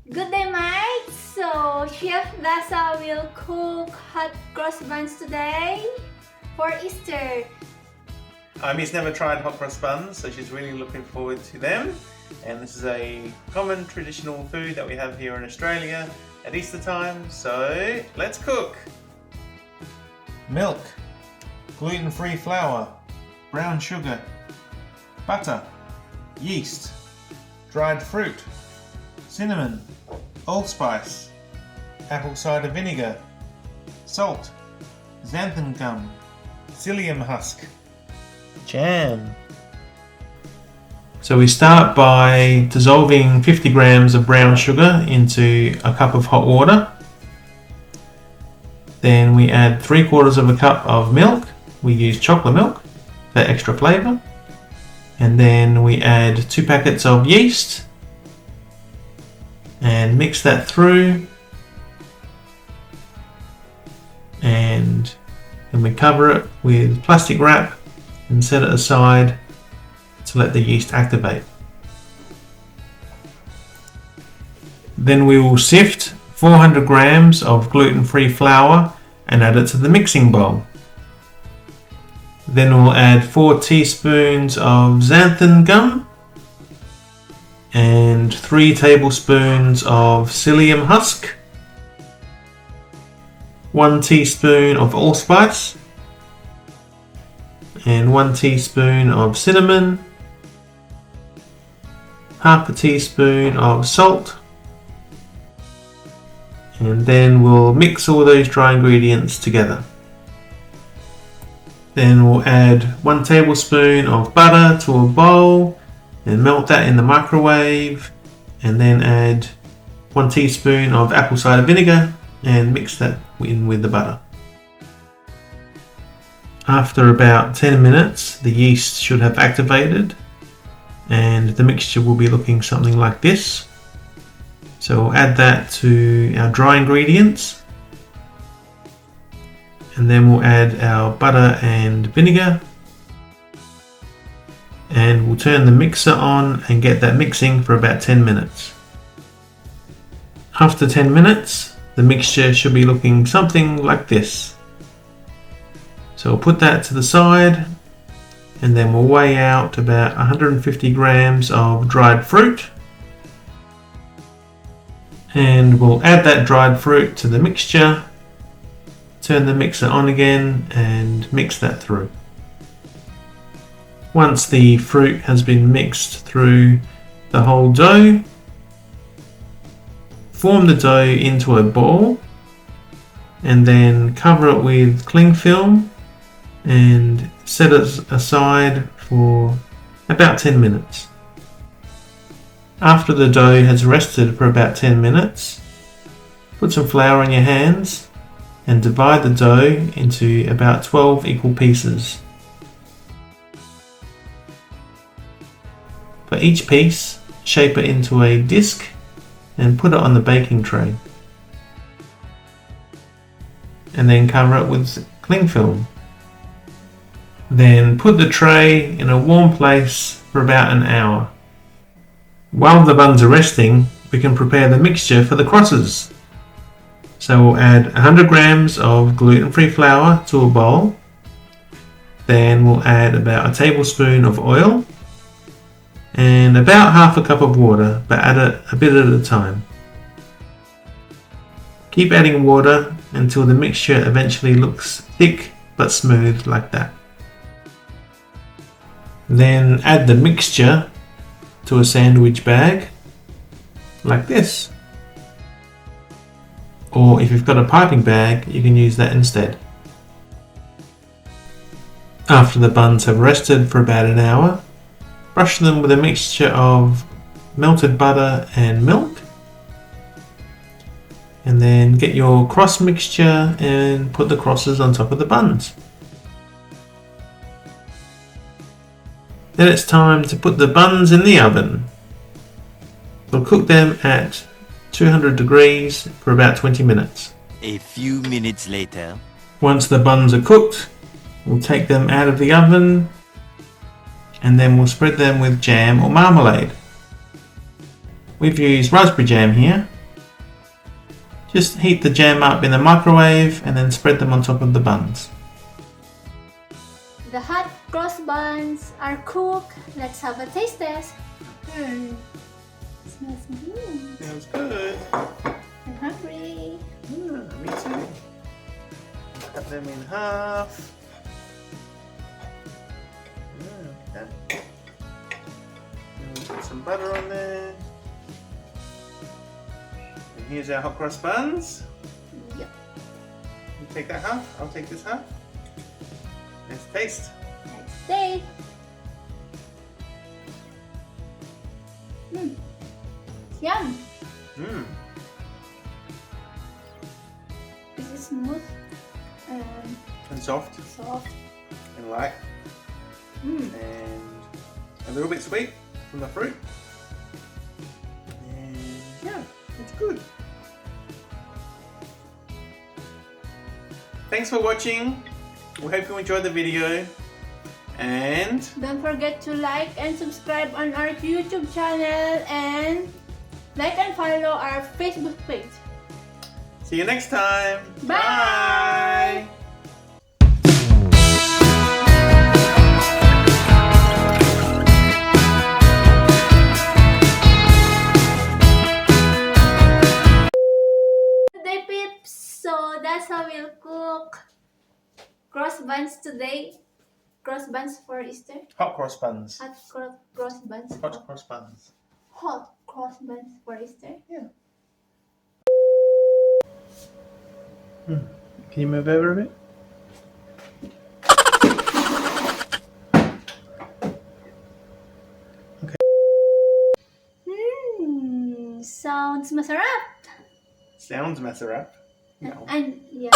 Good day, mates! So, Chef Vasa will cook hot cross buns today for Easter. Amy's never tried hot cross buns, so she's really looking forward to them. And this is a common traditional food that we have here in Australia at Easter time, so let's cook! Milk, gluten-free flour, brown sugar, butter, yeast, dried fruit, cinnamon, allspice, apple cider vinegar, salt, xanthan gum, psyllium husk, jam. So we start by dissolving 50 grams of brown sugar into a cup of hot water. Then we add 3/4 of a cup of milk. We use chocolate milk for extra flavour. And then we add 2 packets of yeast and mix that through, and then we cover it with plastic wrap and set it aside to let the yeast activate. Then we will sift 400 grams of gluten-free flour and add it to the mixing bowl. Then we'll add 4 teaspoons of xanthan gum and 3 tablespoons of psyllium husk, 1 teaspoon of allspice, and 1 teaspoon of cinnamon, half a teaspoon of salt, and then we'll mix all those dry ingredients together. Then we'll add 1 tablespoon of butter to a bowl and melt that in the microwave, and then add 1 teaspoon of apple cider vinegar and mix that in with the butter. After about 10 minutes, the yeast should have activated and the mixture will be looking something like this. So we'll add that to our dry ingredients, and then we'll add our butter and vinegar, and we'll turn the mixer on and get that mixing for about 10 minutes. After 10 minutes, the mixture should be looking something like this. So we'll put that to the side, and then we'll weigh out about 150 grams of dried fruit, and we'll add that dried fruit to the mixture, turn the mixer on again and mix that through. Once the fruit has been mixed through the whole dough, form the dough into a ball and then cover it with cling film and set it aside for about 10 minutes. After the dough has rested for about 10 minutes, put some flour on your hands and divide the dough into about 12 equal pieces. For each piece, shape it into a disc and put it on the baking tray. And then cover it with cling film. Then put the tray in a warm place for about an hour. While the buns are resting, we can prepare the mixture for the crosses. So we'll add 100 grams of gluten-free flour to a bowl. Then we'll add about a tablespoon of oil and about half a cup of water, but add it a bit at a time. Keep adding water until the mixture eventually looks thick but smooth like that. Then add the mixture to a sandwich bag like this. Or if you've got a piping bag, you can use that instead. After the buns have rested for about an hour, brush them with a mixture of melted butter and milk. And then get your cross mixture and put the crosses on top of the buns. Then it's time to put the buns in the oven. We'll cook them at 200 degrees for about 20 minutes. A few minutes later. Once the buns are cooked, we'll take them out of the oven and then we'll spread them with jam or marmalade. We've used raspberry jam here, Just heat the jam up in the microwave and then spread them on top of the buns. The hot cross buns are cooked. Let's have a taste test. Okay. Smells good. Sounds good. I'm hungry. Me too. Cut them in half. Okay. And put some butter on there. And here's our hot cross buns. Yep. You take that half, I'll take this half. Let's taste. Let's taste. Yum. Mmm. This is smooth And soft soft. and light. Mm. And a little bit sweet from the fruit. And yeah, it's good. Thanks for watching. We hope you enjoyed the video. And Don't forget to like and subscribe on our YouTube channel and like and follow our Facebook page. see you next time. Bye. Today, peeps. So that's how we'll cook cross buns today. Cross buns for Easter. Hot cross buns. Hot cross buns. Hot cross buns. Hot cross buns for Easter. Yeah. Can you move over a bit? Sounds masarap. Sounds mess her up. No. And yeah.